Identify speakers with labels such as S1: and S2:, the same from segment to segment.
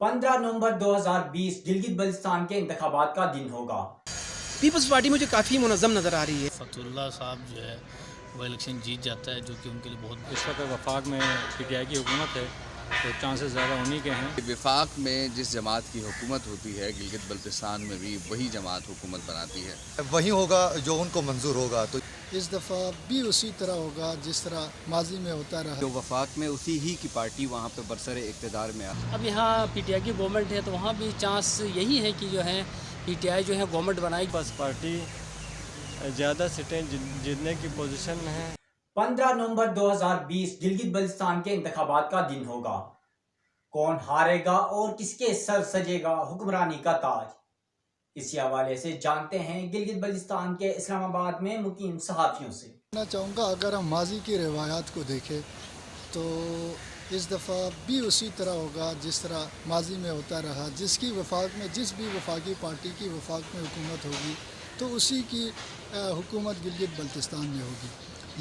S1: 15 नवंबर 2020 गिलगित बल्तिस्तान के इंतखाबात का दिन होगा।
S2: पीपल्स पार्टी मुझे काफ़ी मुनज़्ज़म नज़र आ रही है।
S3: फतहुल्लाह साहब जो है वो इलेक्शन जीत जाता है, जो कि उनके लिए बहुत
S4: इस वक्त वफाक में पीटीआई की हुकूमत है, तो चांसेस ज़्यादा उन्हीं के हैं।
S5: वफाक में जिस जमात की हुकूमत होती है गिलगित बल्तिस्तान में भी वही जमात हुकूमत बनाती है।
S6: वही होगा जो उनको मंजूर होगा। तो
S7: इस दफ़ा भी उसी तरह होगा जिस तरह माजी में होता रहा।
S8: जो वफाक में उसी ही की पार्टी वहाँ पे बरसरे इक़्तिदार में आ।
S9: अब यहाँ पीटीआई की गवर्नमेंट है तो वहाँ भी चांस यही है कि जो है पीटीआई जो है गवर्नमेंट बनाएगी।
S4: बस पार्टी ज़्यादा सीटें जीतने की पोजीशन में है।
S1: 15 नवंबर 2020 गिलगित बल्तिस्तान के इंतखाबात का दिन होगा। कौन हारेगा और किसके सर सजेगा हुक्मरानी का ताज, इसी हवाले से जानते हैं गिलगित बल्तिस्तान के इस्लामाबाद में मुकीम सहाफ़ियों से।
S7: मैं चाहूँगा अगर हम माजी की रिवायात को देखें तो इस दफ़ा भी उसी तरह होगा जिस तरह माजी में होता रहा। जिसकी वफाक में जिस भी वफाकी पार्टी की वफाक में हुकूमत होगी तो उसी की हुकूमत गिलगित बल्तिस्तान में होगी।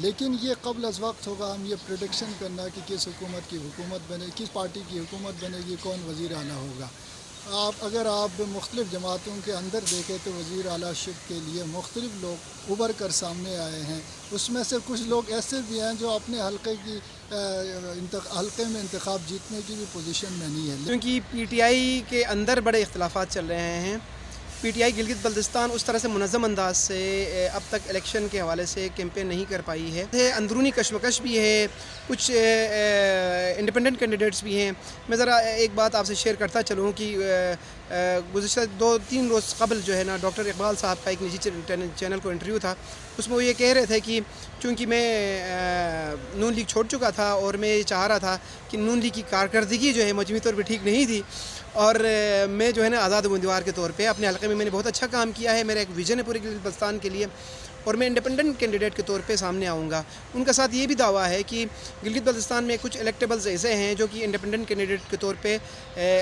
S7: लेकिन ये कबल अज़ वक्त होगा हम ये प्रेडिक्शन करना कि किस हुकूमत की हुकूमत बने, किस पार्टी की हुकूमत बनेगी, कौन वज़ीर आला होगा। अगर आप मुख्तलिफ़ जमातों के अंदर देखें तो वज़ीर आला शिप के लिए मुख्तलिफ़ लोग उभर कर सामने आए हैं। उसमें से कुछ लोग ऐसे भी हैं जो अपने हल्के में इंतखाब जीतने की भी पोजीशन में नहीं है।
S2: क्योंकि पीटीआई के अंदर बड़े इख्तलाफात चल रहे हैं। पीटीआई गिलगित बल्तिस्तान उस तरह से मुनज़्ज़म अंदाज से अब तक इलेक्शन के हवाले से कैंपेन नहीं कर पाई है। अंदरूनी कशमकश भी है, कुछ इंडिपेंडेंट कैंडिडेट्स भी हैं। मैं ज़रा एक बात आपसे शेयर करता चलूँ कि गुज़िश्ता 2-3 रोज़ कबल जो है ना डॉक्टर इकबाल साहब का एक निजी चैनल को इंटरव्यू था। उसमें वो ये कह रहे थे कि चूँकि मैं नून लीग छोड़ चुका था और मैं ये चाह रहा था कि नून लीग की कारकर्दगी जो है मजमूई तौर पर ठीक नहीं थी और मैं जो है ना आज़ाद उम्मीदवार के तौर पे अपने हल्के में मैंने बहुत अच्छा काम किया है। मेरा एक विज़न है पूरे गिलगित बल्तिस्तान के लिए और मैं इंडिपेंडेंट कैंडिडेट के तौर पे सामने आऊँगा। उनका साथ ये भी दावा है कि गिलगित बल्तिस्तान में कुछ इलेक्टेबल्स ऐसे हैं जो कि इंडिपेंडेंट कैंडिडेट के तौर पे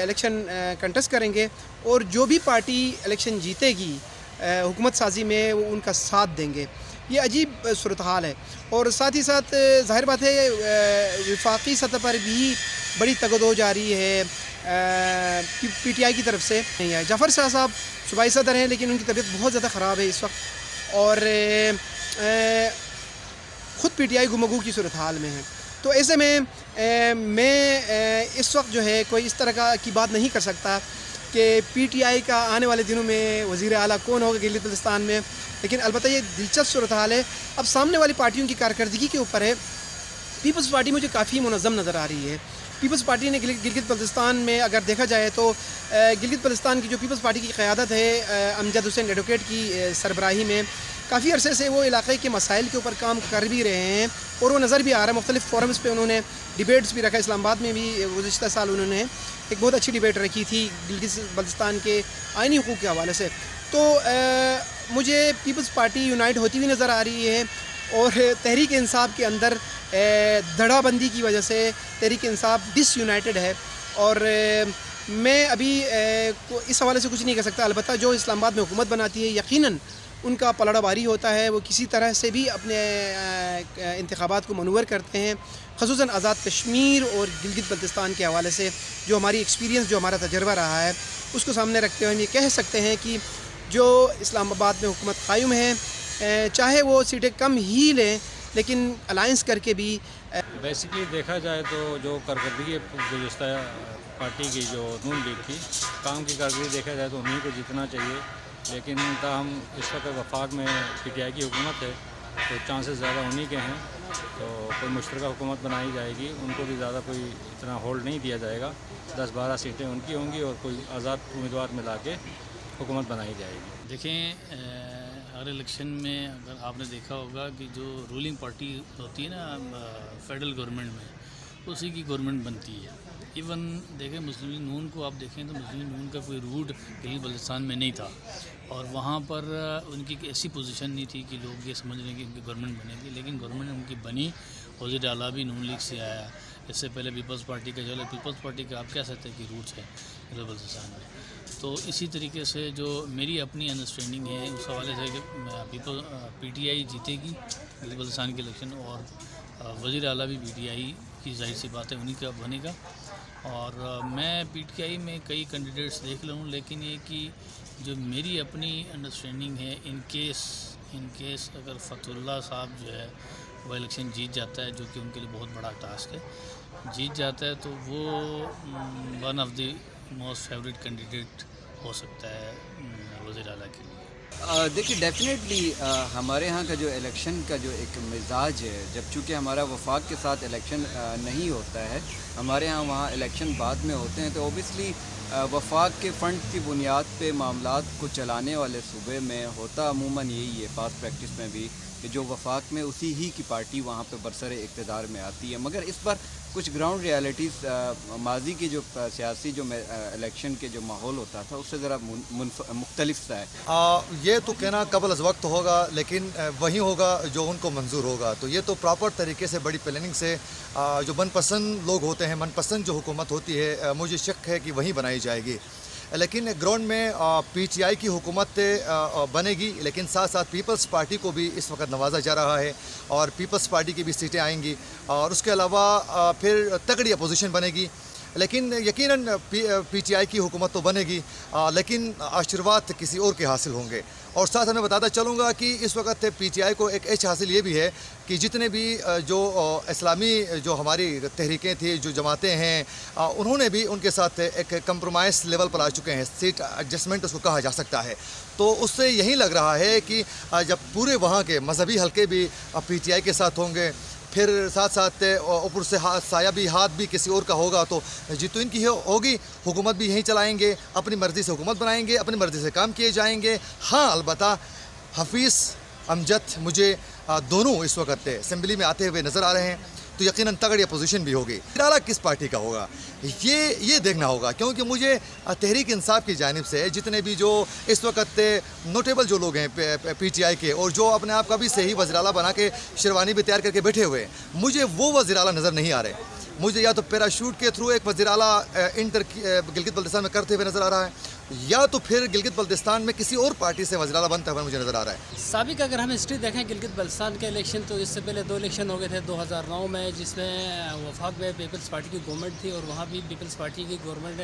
S2: इलेक्शन कंटेस्ट करेंगे और जो भी पार्टी इलेक्शन जीतेगी हुकूमत साजी में वो उनका साथ देंगे। ये अजीब सूरत हाल है और साथ ही साथ ज़ाहिर बात है वफाकी सतह पर भी बड़ी तगदो जारी है पीटीआई की तरफ से। नहीं है जाफ़र शाह साहब सूबाई सदर हैं लेकिन उनकी तबीयत बहुत ज़्यादा ख़राब है इस वक्त और ख़ुद पीटीआई गुमगू की सूरत हाल में है। तो ऐसे में मैं इस वक्त जो है कोई इस तरह की बात नहीं कर सकता कि पीटीआई का आने वाले दिनों में वज़ीर आला कौन होगा गिलगित बल्तिस्तान में। लेकिन अलबत्ता ये दिलचस्प सूरत हाल है। अब सामने वाली पार्टियों की कारकर्दगी के ऊपर है। पीपल्स पार्टी मुझे काफ़ी मुनज़्ज़म नज़र आ रही है। पीपल्स पार्टी ने गिलगित बल्तिस्तान में अगर देखा जाए तो गिलगित बल्तिस्तान की जो पीपल्स पार्टी की क़यादत है अमजद हुसैन एडवोकेट की सरबराही में काफ़ी अरसे से वो इलाक़े के मसाइल के ऊपर काम कर भी रहे हैं और वो नज़र भी आ रहा है। मुख्तलिफ़ फोरम्स पे उन्होंने डिबेट्स भी रखा। इस्लामाबाद में भी गुज़िश्ता साल उन्होंने एक बहुत अच्छी डिबेट रखी थी गिलगित बल्तिस्तान के आइनी हुकूक़ के हवाले से। तो मुझे पीपल्स पार्टी यूनाइट होती हुई नज़र आ रही है और तहरीक इंसाफ के अंदर धड़ाबंदी की वजह से तहरीक इंसाफ डिसयूनाइटेड है और मैं अभी इस हवाले से कुछ नहीं कह सकता। अलबत्ता जो इस्लामाबाद में हुकूमत बनाती है यकीनन उनका पलड़ा भारी होता है। वो किसी तरह से भी अपने इंतखाबात को मनूवर करते हैं, ख़ुसूसन आज़ाद कश्मीर और गिलगित बल्तिस्तान के हवाले से जो हमारी एक्सपीरियंस जो हमारा तजर्बा रहा है उसको सामने रखते हुए हम ये कह सकते हैं कि जो इस्लामाबाद में हुकूमत कायम है चाहे वो सीटें कम ही लें लेकिन अलायंस करके भी।
S4: बेसिकली देखा जाए तो जो कारकर्दगी गुज़िश्ता पार्टी की जो नून लीग की काम की कारकर्दगी देखा जाए तो उन्हीं को जीतना चाहिए। लेकिन ताहम इस वक्त वफाक में पीटीआई की हुकूमत है तो चांसेस ज़्यादा उन्हीं के हैं। तो कोई मुश्तरका हुकूमत बनाई जाएगी, उनको भी ज़्यादा कोई इतना होल्ड नहीं दिया जाएगा। 10-12 सीटें उनकी होंगी और कोई आज़ाद उम्मीदवार मिला के हुकूमत बनाई जाएगी।
S3: देखें हर इलेक्शन में अगर आपने देखा होगा कि जो रूलिंग पार्टी होती है ना फेडरल गवर्नमेंट में उसी की गवर्नमेंट बनती है। इवन देखें मुस्लिम लीग नून को आप देखें तो मुस्लिम लीग नून का कोई रूट गिलगित बल्तिस्तान में नहीं था और वहाँ पर उनकी ऐसी पोजीशन नहीं थी कि लोग ये समझ रहे हैं कि उनकी गवर्नमेंट बनेगी, लेकिन गवर्नमेंट उनकी बनी। वज़ीर आला भी नून लीग से आया। इससे पहले पीपल्स पार्टी का चला, पीपल्स पार्टी का आप कह सकते हैं कि रूट्स है गिलगित बल्तिस्तान में। तो इसी तरीके से जो मेरी अपनी अंडरस्टैंडिंग है उस हवाले से कि पीटीआई जीतेगी गिलगित बल्तिस्तान के इलेक्शन और वज़ीर आला भी पीटीआई की जाहिर सी बात है उन्हीं का बनेगा اور میں پی ٹی آئی میں کئی کینڈیڈیٹس دیکھ لوں، لیکن یہ کہ جو میری اپنی انڈرسٹینڈنگ ہے، ان کیس اگر فتح اللہ صاحب جو ہے وہ الیکشن جیت جاتا ہے، جو کہ ان کے لیے بہت بڑا ٹاسک ہے، جیت جاتا ہے تو وہ one of the most favourite candidate ہو سکتا ہے وزیر اعلیٰ کے لیے۔
S8: دیکھیے ڈیفینیٹلی ہمارے ہاں کا جو الیکشن کا جو ایک مزاج ہے، جب چونکہ ہمارا وفاق کے ساتھ الیکشن نہیں ہوتا ہے، ہمارے ہاں وہاں الیکشن بعد میں ہوتے ہیں، تو اوبیسلی وفاق کے فنڈ کی بنیاد پہ معاملات کو چلانے والے صوبے میں ہوتا عموماً یہی ہے، پاس پریکٹس میں بھی، کہ جو وفاق میں اسی ہی کی پارٹی وہاں پہ برسر اقتدار میں آتی ہے۔ مگر اس پر کچھ گراؤنڈ ریالٹیز ماضی کی جو سیاسی جو الیکشن کے جو ماحول ہوتا تھا اس سے ذرا مختلف سا ہے۔
S6: یہ تو کہنا قبل از وقت ہوگا، لیکن وہی ہوگا جو ان کو منظور ہوگا۔ تو یہ تو پراپر طریقے سے بڑی پلاننگ سے جو من پسند لوگ ہوتے ہیں، من پسند جو حکومت ہوتی ہے، مجھے شک ہے کہ وہیں بنائی جائے گی۔ لیکن گراؤنڈ میں پی ٹی آئی کی حکومت بنے گی، لیکن ساتھ ساتھ پیپلز پارٹی کو بھی اس وقت نوازا جا رہا ہے، اور پیپلز پارٹی کی بھی سیٹیں آئیں گی، اور اس کے علاوہ پھر تگڑی اپوزیشن بنے گی۔ لیکن یقیناً پی ٹی آئی کی حکومت تو بنے گی، لیکن آشیرواد کسی اور کے حاصل ہوں گے۔ اور ساتھ میں بتاتا چلوں گا کہ اس وقت پی ٹی آئی کو ایک ایج حاصل یہ بھی ہے کہ جتنے بھی جو اسلامی جو ہماری تحریکیں تھیں، جو جماعتیں ہیں، انہوں نے بھی ان کے ساتھ ایک کمپرومائز لیول پر آ چکے ہیں، سیٹ ایڈجسٹمنٹ اس کو کہا جا سکتا ہے۔ تو اس سے یہی لگ رہا ہے کہ جب پورے وہاں کے مذہبی حلقے بھی پی ٹی آئی کے ساتھ ہوں گے، پھر ساتھ ساتھ اوپر سے سایہ بھی ہاتھ بھی کسی اور کا ہوگا، تو جی تو ان کی ہوگی، حکومت بھی یہیں چلائیں گے، اپنی مرضی سے حکومت بنائیں گے، اپنی مرضی سے کام کیے جائیں گے۔ ہاں البتہ حفیظ امجد مجھے دونوں اس وقت اسمبلی میں آتے ہوئے نظر آ رہے ہیں، تو یقیناً تگڑی اپوزیشن بھی ہوگی۔ ارادہ کس پارٹی کا ہوگا یہ دیکھنا ہوگا، کیونکہ مجھے تحریک انصاف کی جانب سے جتنے بھی جو اس وقت نوٹیبل جو لوگ ہیں پی ٹی آئی کے، اور جو اپنے آپ کا بھی صحیح وزیر اعلیٰ بنا کے شیروانی بھی تیار کر کے بیٹھے ہوئے ہیں، مجھے وہ وزیر اعلیٰ نظر نہیں آ رہے۔ مجھے یا تو پیراشوٹ کے تھرو ایک وزیر اعلیٰ انٹر گلگت بلتستان میں کرتے ہوئے نظر آ رہا ہے، یا تو پھر گلگت بلتستان میں کسی اور پارٹی سے وزیر اعلیٰ بنتا ہوا مجھے نظر آ رہا ہے۔
S9: سابق اگر ہم ہسٹری دیکھیں گلگت بلتستان کے الیکشن، تو اس سے پہلے 2 الیکشن ہو گئے تھے 2009 میں، جس میں وفاق میں پیپلز پارٹی کی گورنمنٹ تھی، اور وہاں بھی پیپلز پارٹی کی گورنمنٹ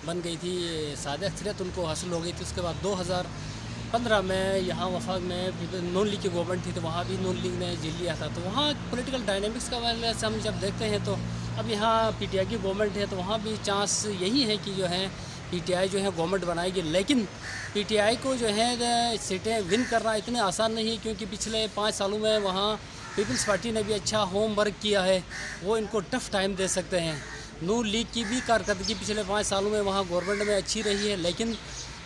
S9: بن گئی تھی، سادہ اکثریت ان کو حاصل ہو گئی تھی۔ اس کے بعد 2015 میں یہاں وفاق میں نون لیگ کی گورنمنٹ تھی، تو وہاں بھی نون لیگ نے جیت لیا تھا۔ تو وہاں پولیٹیکل ڈائنامکس کا وجہ سے ہم جب دیکھتے ہیں، تو اب یہاں پی ٹی آئی کی گورنمنٹ ہے، تو وہاں بھی چانس یہی ہے کہ جو ہے پی ٹی آئی جو ہے گورنمنٹ بنائے گی۔ لیکن پی ٹی آئی کو جو ہے سیٹیں ون کرنا اتنے آسان نہیں ہے، کیونکہ پچھلے 5 سالوں میں وہاں پیپلز پارٹی نے بھی اچھا ہوم ورک کیا ہے، وہ ان کو ٹف ٹائم دے سکتے ہیں۔ نون لیگ کی بھی کارکردگی پچھلے 5 سالوں میں وہاں گورنمنٹ میں اچھی رہی ہے، لیکن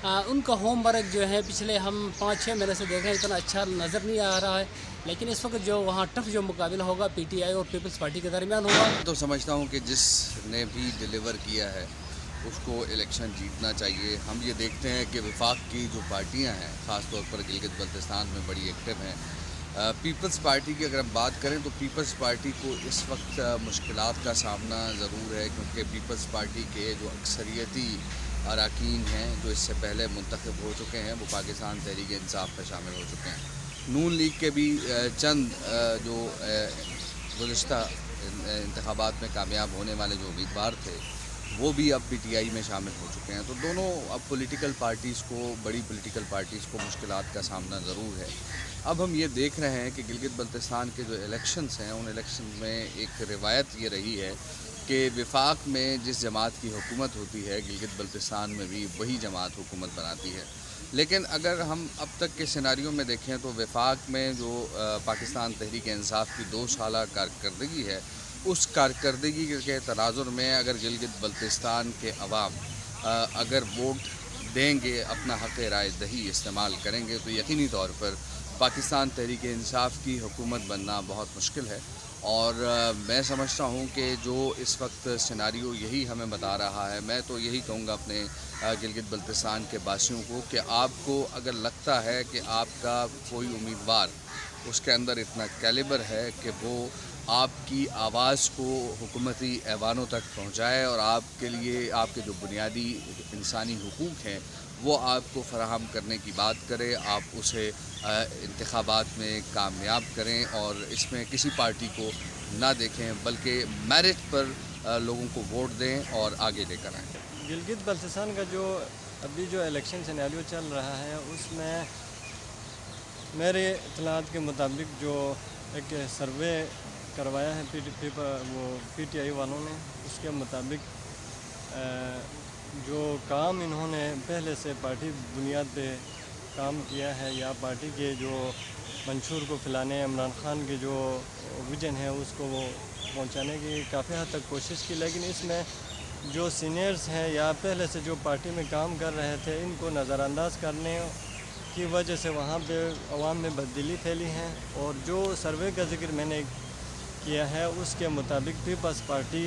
S9: ان کا ہوم ورک جو ہے پچھلے ہم 5-6 مہینے سے دیکھ رہے ہیں، اتنا اچھا نظر نہیں آ رہا ہے۔ لیکن اس وقت جو وہاں ٹف جو مقابلہ ہوگا پی ٹی آئی اور پیپلز پارٹی کے درمیان ہوگا۔
S5: تو سمجھتا ہوں کہ جس نے بھی ڈیلیور کیا ہے اس کو الیکشن جیتنا چاہیے۔ ہم یہ دیکھتے ہیں کہ وفاق کی جو پارٹیاں ہیں، خاص طور پر گلگت بلتستان میں بڑی ایکٹیو ہیں۔ پیپلز پارٹی کی اگر ہم بات کریں تو پیپلز پارٹی کو اس وقت مشکلات کا سامنا ضرور ہے، کیونکہ پیپلز پارٹی کے جو اکثریتی اراکین ہیں جو اس سے پہلے منتخب ہو چکے ہیں، وہ پاکستان تحریک انصاف میں شامل ہو چکے ہیں۔ نون لیگ کے بھی چند جو گزشتہ انتخابات میں کامیاب ہونے والے جو امیدوار تھے، وہ بھی اب پی ٹی آئی میں شامل ہو چکے ہیں۔ تو دونوں اب پولیٹیکل پارٹیز کو، بڑی پولیٹیکل پارٹیز کو مشکلات کا سامنا ضرور ہے۔ اب ہم یہ دیکھ رہے ہیں کہ گلگت بلتستان کے جو الیکشنز ہیں، ان الیکشنز میں ایک روایت یہ رہی ہے کہ وفاق میں جس جماعت کی حکومت ہوتی ہے، گلگت بلتستان میں بھی وہی جماعت حکومت بناتی ہے۔ لیکن اگر ہم اب تک کے سیناریوں میں دیکھیں تو وفاق میں جو پاکستان تحریک انصاف کی 2 سالہ کارکردگی ہے، اس کارکردگی کے تناظر میں اگر گلگت بلتستان کے عوام اگر ووٹ دیں گے، اپنا حق رائے دہی استعمال کریں گے، تو یقینی طور پر پاکستان تحریک انصاف کی حکومت بننا بہت مشکل ہے۔ اور میں سمجھتا ہوں کہ جو اس وقت سیناریو یہی ہمیں بتا رہا ہے۔ میں تو یہی کہوں گا اپنے گلگت بلتستان کے باسیوں کو کہ آپ کو اگر لگتا ہے کہ آپ کا کوئی امیدوار اس کے اندر اتنا کیلیبر ہے کہ وہ آپ کی آواز کو حکومتی ایوانوں تک پہنچائے اور آپ کے لیے آپ کے جو بنیادی انسانی حقوق ہیں وہ آپ کو فراہم کرنے کی بات کرے، آپ اسے انتخابات میں کامیاب کریں اور اس میں کسی پارٹی کو نہ دیکھیں، بلکہ میرٹ پر लोगों को वोट दें और आगे लेकर आएँ।
S10: गिलगित बल्तिस्तान का जो अभी जो इलेक्शन सिनेरियो चल रहा है उसमें मेरे इत्तलात के मुताबिक जो एक सर्वे करवाया है PTI वालों ने, उसके मुताबिक जो काम इन्होंने पहले से पार्टी बुनियाद पे काम किया है या पार्टी के जो मंशूर को फैलाने, इमरान खान के जो विजन है उसको वो पहुंचाने की काफ़ी हद तक कोशिश की, लेकिन इसमें जो सीनियर्स हैं या पहले से जो पार्टी में काम कर रहे थे इनको नज़रअंदाज करने की वजह से वहाँ पे अवाम में बददिली फैली है। और जो सर्वे का जिक्र मैंने किया है उसके मुताबिक पीपल्स पार्टी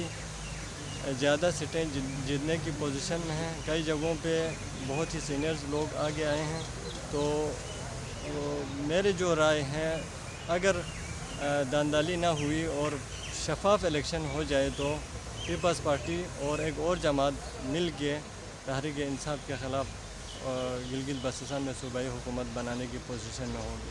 S10: ज़्यादा सीटें जीतने की पोजीशन में है। कई जगहों पे बहुत ही सीनियर्स लोग आगे आए हैं। तो मेरी जो राय है, अगर दांदाली ना हुई और शफाफ इलेक्शन हो जाए तो पीपल्स पार्टी और एक और जमात मिल के तहरीक इंसाफ के ख़िलाफ़ गिलगित बल्तिस्तान में सूबाई हुकूमत बनाने की पोजीशन में होगी।